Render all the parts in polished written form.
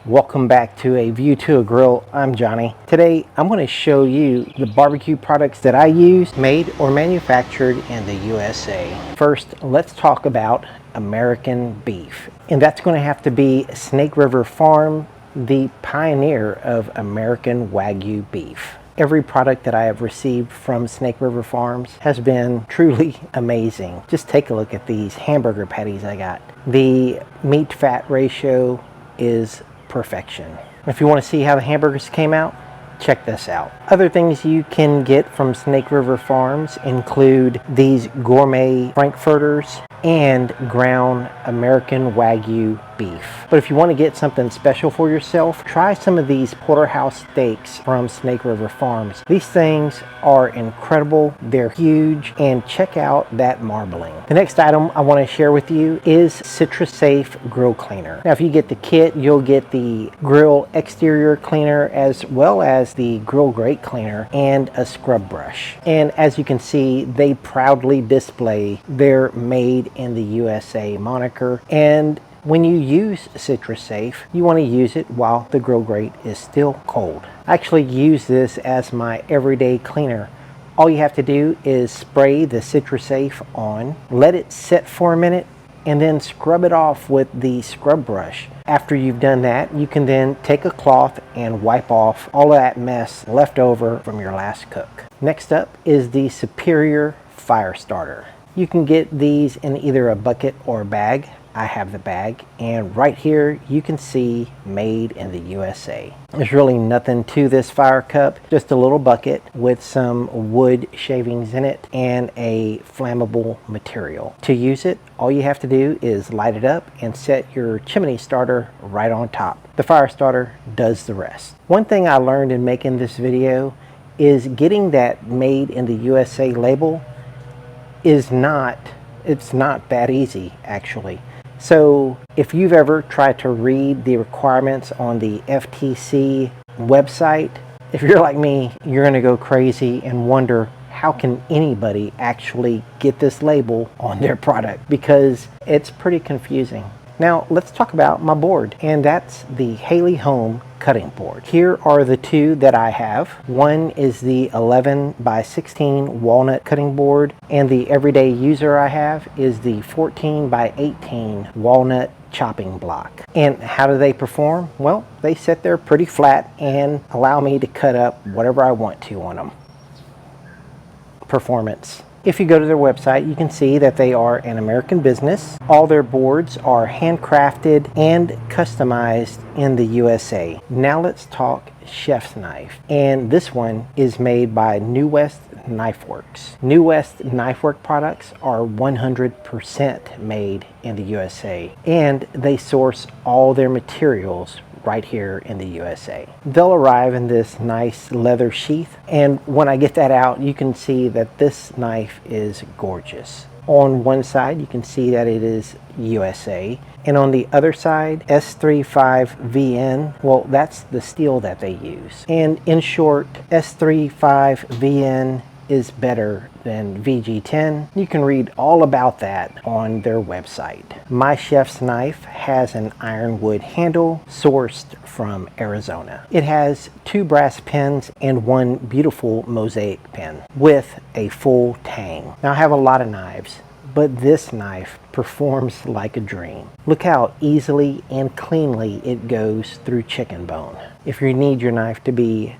Welcome back to A View to a Grill. I'm Johnny. Today I'm going to show you the barbecue products that I use, made or manufactured in the USA. First, let's talk about American beef. And that's going to have to be Snake River Farm, the pioneer of American Wagyu beef. Every product that I have received from Snake River Farms has been truly amazing. Just take a look at these hamburger patties I got. The meat fat ratio is perfection. If you want to see how the hamburgers came out, check this out. Other things you can get from Snake River Farms include these gourmet frankfurters and ground American Wagyu beef. But if you want to get something special for yourself, try some of these porterhouse steaks from Snake River Farms. These things are incredible, they're huge, and check out that marbling. The next item I want to share with you is Citrus Safe Grill Cleaner. Now if you get the kit, you'll get the grill exterior cleaner as well as the grill grate cleaner and a scrub brush. And as you can see, they proudly display their Made in the USA moniker. And when you use Citrus Safe, you want to use it while the grill grate is still cold. I actually use this as my everyday cleaner. All you have to do is spray the Citrus Safe on, let it sit for a minute, and then scrub it off with the scrub brush. After you've done that, you can then take a cloth and wipe off all of that mess left over from your last cook. Next up is the Superior Fire Starter. You can get these in either a bucket or a bag. I have the bag, and right here you can see Made in the USA. There's really nothing to this fire cup, just a little bucket with some wood shavings in it and a flammable material. To use it, all you have to do is light it up and set your chimney starter right on top. The fire starter does the rest. One thing I learned in making this video is getting that Made in the USA label it's not that easy actually. So if you've ever tried to read the requirements on the FTC website, if you're like me, you're going to go crazy and wonder how can anybody actually get this label on their product, because it's pretty confusing. Now let's talk about my board, and that's the Haley Home cutting board. Here are the two that I have. One is the 11 by 16 walnut cutting board, and the everyday user I have is the 14 by 18 walnut chopping block. And how do they perform? Well, they sit there pretty flat and allow me to cut up whatever I want to on them. Performance. If you go to their website, you can see that they are an American business. All their boards are handcrafted and customized in the USA. Now let's talk chef's knife. And this one is made by New West Knife Works. New West Knife Work products are 100% made in the USA, and they source all their materials right here in the USA. They'll arrive in this nice leather sheath, and when I get that out, you can see that this knife is gorgeous. On one side, you can see that it is USA, and on the other side, S35VN, well, that's the steel that they use. And in short, S35VN is better than VG10. You can read all about that on their website. My chef's knife has an ironwood handle sourced from Arizona. It has 2 brass pins and 1 beautiful mosaic pin with a full tang. Now I have a lot of knives, but this knife performs like a dream. Look how easily and cleanly it goes through chicken bone. If you need your knife to be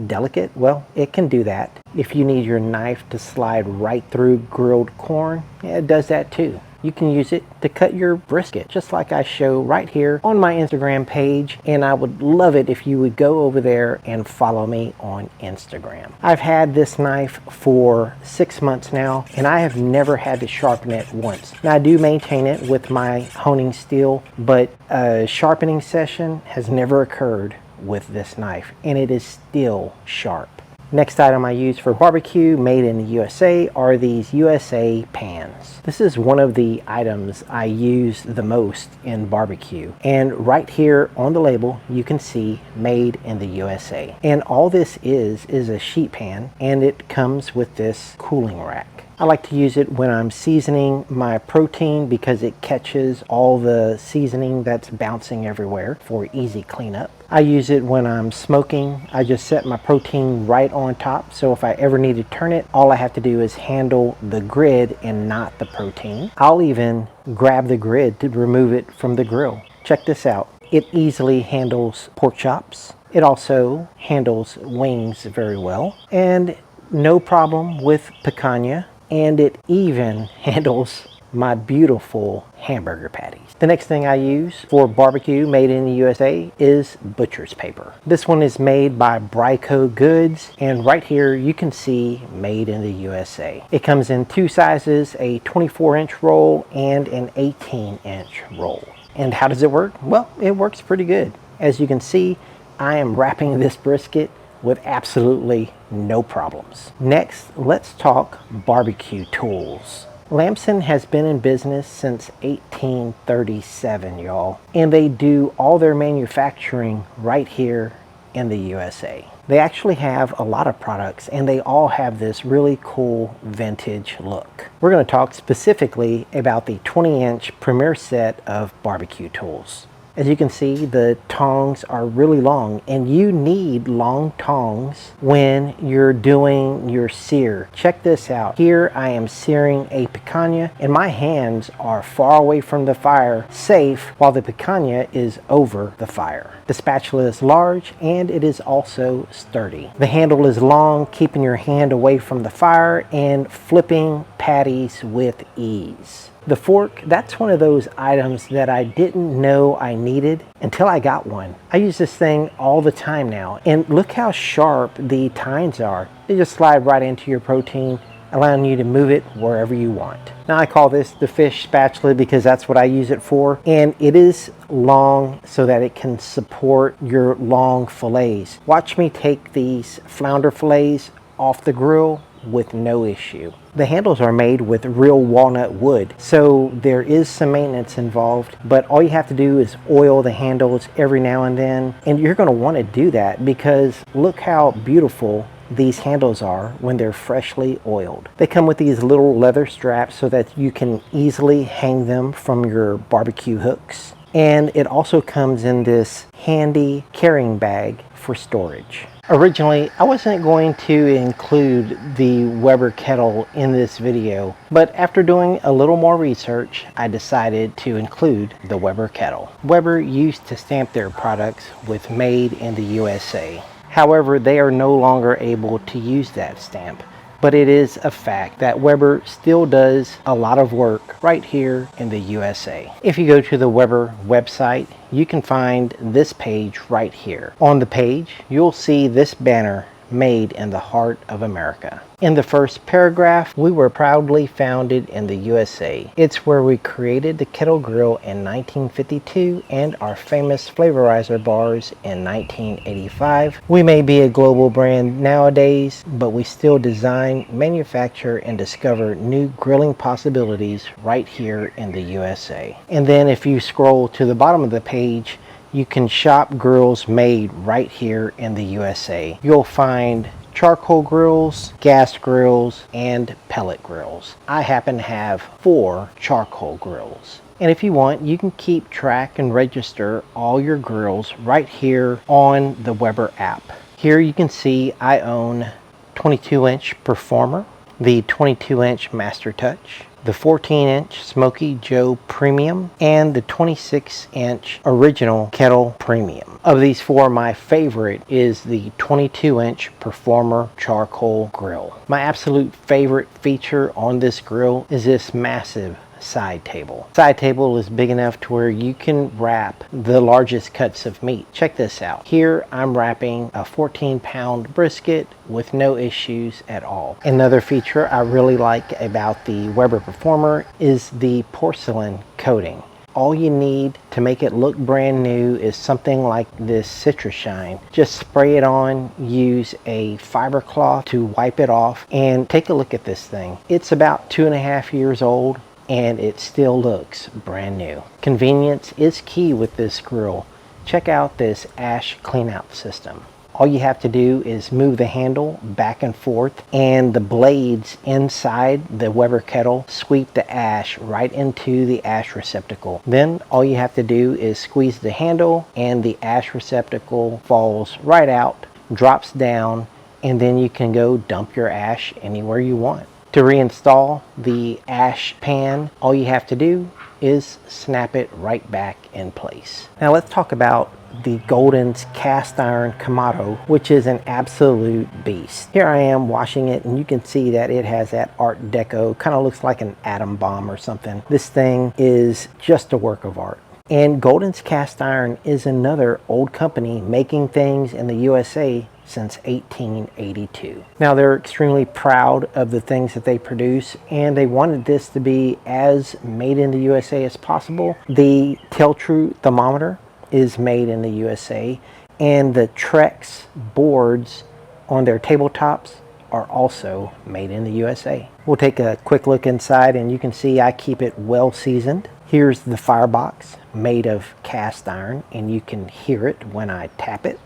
delicate, well, it can do that. If you need your knife to slide right through grilled corn, it does that too. You can use it to cut your brisket, just like I show right here on my Instagram page, and I would love it if you would go over there and follow me on Instagram. I've had this knife for 6 months now, and I have never had to sharpen it once. Now I do maintain it with my honing steel, but a sharpening session has never occurred with this knife, and it is still sharp. Next item I use for barbecue made in the USA are these USA pans. This is one of the items I use the most in barbecue. And right here on the label, you can see Made in the USA. And all this is a sheet pan, and it comes with this cooling rack. I like to use it when I'm seasoning my protein because it catches all the seasoning that's bouncing everywhere for easy cleanup. I use it when I'm smoking. I just set my protein right on top, so if I ever need to turn it, all I have to do is handle the grid and not the protein. I'll even grab the grid to remove it from the grill. Check this out. It easily handles pork chops. It also handles wings very well, and no problem with picanha, and it even handles my beautiful hamburger patties. The next thing I use for barbecue made in the USA is butcher's paper. This one is made by Bryco Goods, and right here you can see made in the USA. It comes in two sizes, a 24-inch roll and an 18-inch roll. And how does it work? Well, it works pretty good. As you can see, I am wrapping this brisket with absolutely no problems. Next, let's talk barbecue tools. Lampson has been in business since 1837, y'all, and they do all their manufacturing right here in the USA. They actually have a lot of products, and they all have this really cool vintage look. We're going to talk specifically about the 20-inch premier set of barbecue tools. As you can see, the tongs are really long, and you need long tongs when you're doing your sear. Check this out. Here I am searing a picanha, and my hands are far away from the fire, safe, while the picanha is over the fire. The spatula is large, and it is also sturdy. The handle is long, keeping your hand away from the fire and flipping patties with ease. The fork, that's one of those items that I didn't know I needed until I got one. I use this thing all the time now, and look how sharp the tines are. They just slide right into your protein, allowing you to move it wherever you want. Now I call this the fish spatula because that's what I use it for, and it is long so that it can support your long fillets. Watch me take these flounder fillets off the grill with no issue. The handles are made with real walnut wood, so there is some maintenance involved, but all you have to do is oil the handles every now and then, and you're going to want to do that because look how beautiful these handles are when they're freshly oiled. They come with these little leather straps so that you can easily hang them from your barbecue hooks, and it also comes in this handy carrying bag for storage. Originally, I wasn't going to include the Weber kettle in this video, but after doing a little more research, I decided to include the Weber kettle. Weber used to stamp their products with Made in the USA. However, they are no longer able to use that stamp. But it is a fact that Weber still does a lot of work right here in the USA. If you go to the Weber website, you can find this page right here. On the page, you'll see this banner, Made in the Heart of America. In the first paragraph, we were proudly founded in the USA. It's where we created the kettle grill in 1952 and our famous flavorizer bars in 1985. We may be a global brand nowadays, but we still design, manufacture, and discover new grilling possibilities right here in the USA. And then if you scroll to the bottom of the page, you can shop grills made right here in the USA. You'll find charcoal grills, gas grills, and pellet grills. I happen to have 4 charcoal grills. And if you want, you can keep track and register all your grills right here on the Weber app. Here you can see I own 22-inch Performer, the 22-inch Master Touch, the 14-inch Smoky Joe Premium, and the 26-inch Original Kettle Premium. Of these 4, my favorite is the 22-inch Performer Charcoal Grill. My absolute favorite feature on this grill is this massive side table. Side table is big enough to where you can wrap the largest cuts of meat. Check this out. Here I'm wrapping a 14-pound brisket with no issues at all. Another feature I really like about the Weber Performer is the porcelain coating. All you need to make it look brand new is something like this Citrus Shine. Just spray it on, use a fiber cloth to wipe it off, and take a look at this thing. It's about 2.5 years old, and it still looks brand new. Convenience is key with this grill. Check out this ash cleanout system. All you have to do is move the handle back and forth, and the blades inside the Weber kettle sweep the ash right into the ash receptacle. Then all you have to do is squeeze the handle and the ash receptacle falls right out, drops down, and then you can go dump your ash anywhere you want. To reinstall the ash pan, all you have to do is snap it right back in place. Now let's talk about the Golden's cast iron Kamado, which is an absolute beast. Here I am washing it, and you can see that it has that Art Deco, kind of looks like an atom bomb or something. This thing is just a work of art. And Golden's Cast Iron is another old company making things in the USA since 1882. Now they're extremely proud of the things that they produce, and they wanted this to be as made in the USA as possible. The Tell True thermometer is made in the USA, and the Trex boards on their tabletops are also made in the USA. We'll take a quick look inside, and you can see I keep it well seasoned. Here's the firebox made of cast iron, and you can hear it when I tap it.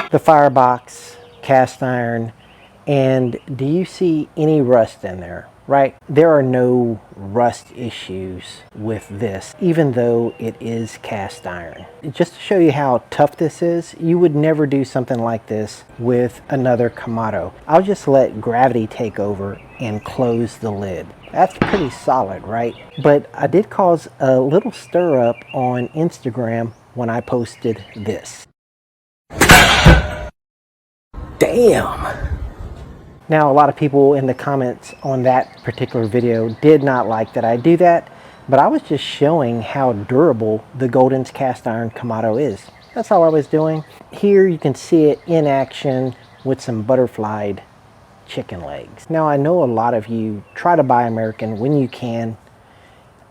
The firebox, cast iron, and do you see any rust in there? Right? There are no rust issues with this, even though it is cast iron. Just to show you how tough this is, you would never do something like this with another Kamado. I'll just let gravity take over and close the lid. That's pretty solid, right? But I did cause a little stir up on Instagram when I posted this. Damn! Now, a lot of people in the comments on that particular video did not like that I do that, but I was just showing how durable the Golden's cast iron Kamado is. That's all I was doing. Here you can see it in action with some butterflied chicken legs. Now, I know a lot of you try to buy American when you can.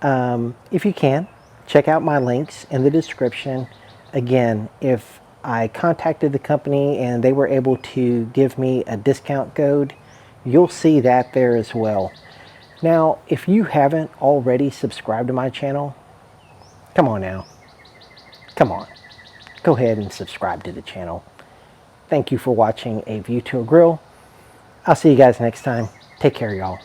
If you can, check out my links in the description. Again, if I contacted the company and they were able to give me a discount code, you'll see that there as well. Now, if you haven't already subscribed to my channel, come on now. Come on. Go ahead and subscribe to the channel. Thank you for watching A View to a Grill. I'll see you guys next time. Take care, y'all.